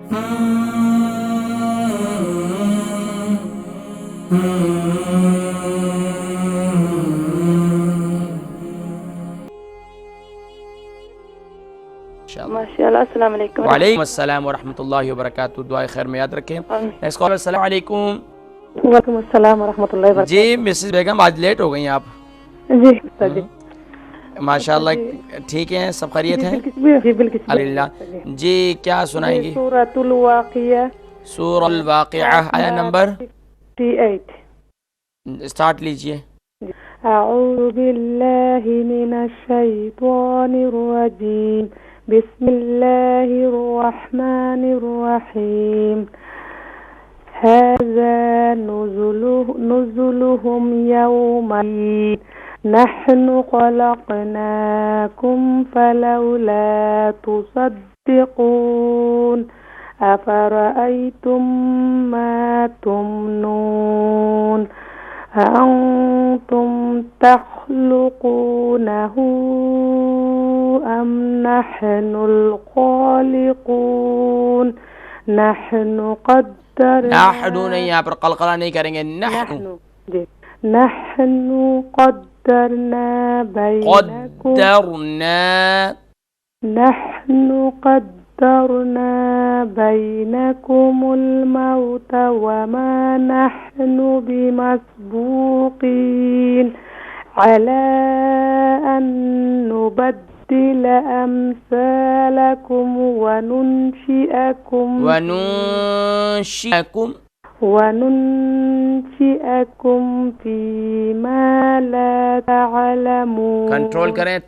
ماشاءاللہ. السلام علیکم. وعلیکم السلام ورحمۃ اللہ وبرکاتہ. دعائے خیر میں یاد رکھیں. Next call. السلام علیکم. وعلیکم السلام ورحمۃ اللہ وبرکاتہ. جی مسز بیگم آج لیٹ ہو گئی ہیں آپ. جی استاد جی. ماشاءاللہ ٹھیک ہیں, سب خیریت ہیں؟ جی بالکل الحمدللہ. جی کیا سنائیں گی؟ سورۃ الواقعہ. سورۃ الواقعہ آیا نمبر 58. اسٹارٹ لیجئے. اعوذ باللہ من الشیطان الرجیم. بسم اللہ الرحمن الرحیم. هذا نزلهم يوم الدين. نحن خلقناكم فلولا تصدقون. أفرأيتم ما تمنون. أأنتم تخلقونه أم نحن الخالقون. نحن نہیں, یہاں پر قلقلہ نہیں کریں گے. نحن قدرنا بينكم الموت وما نحن بمسبوقين على أن نبدل أمثالكم وننشئكم فيما لا تعلمون. کنٹرول کریں,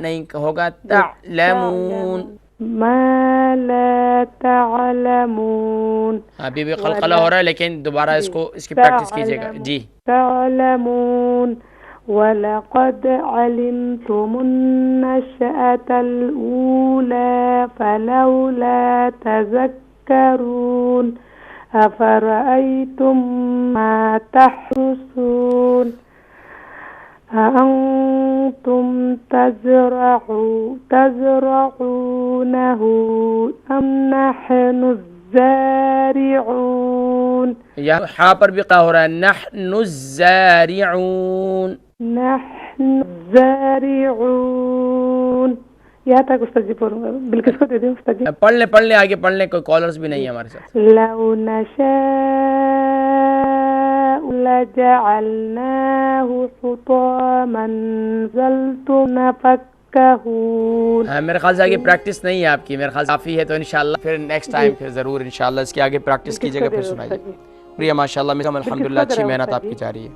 نہیں ہوگا تعلمون. ما لا تعلمون. ابھی بھی قلقلہ ہو رہا ہے لیکن دوبارہ اس کی پریکٹس کیجئے گا. جی تعلمون. وَلَقَدْ عَلِمْتُمُ النَّشْأَةَ الْأُولَى فَلَوْلَا تَذَكَّرُونَ. أَفَرَأَيْتُمْ مَا تَحْرُثُونَ. أَأَنْتُمْ تزرعونه أم نحن الزارعون. یہاں پر بھی قا ہو رہا ہے نحن الزارعون. نحن الزارعون. یہاں تک استاد جی پڑھوں گا. بالکل کو دے دیں استاد جی. پڑھ لیں آگے پڑھ لیں, کوئی کالرز بھی نہیں ہے ہمارے ساتھ. لو نشاء لجعلناه حطاما ظلتم فكهون. میرے خیال سے آگے پریکٹس نہیں ہے آپ کی, میرے خیال سے کافی ہے, تو انشاءاللہ پھر نیکسٹ ٹائم پھر ضرور انشاءاللہ اس کے آگے پریکٹس کیجئے گا, پھر سنائیے. شکریہ ماشاءاللہ. الحمدللہ اچھی محنت آپ کی جا رہی ہے.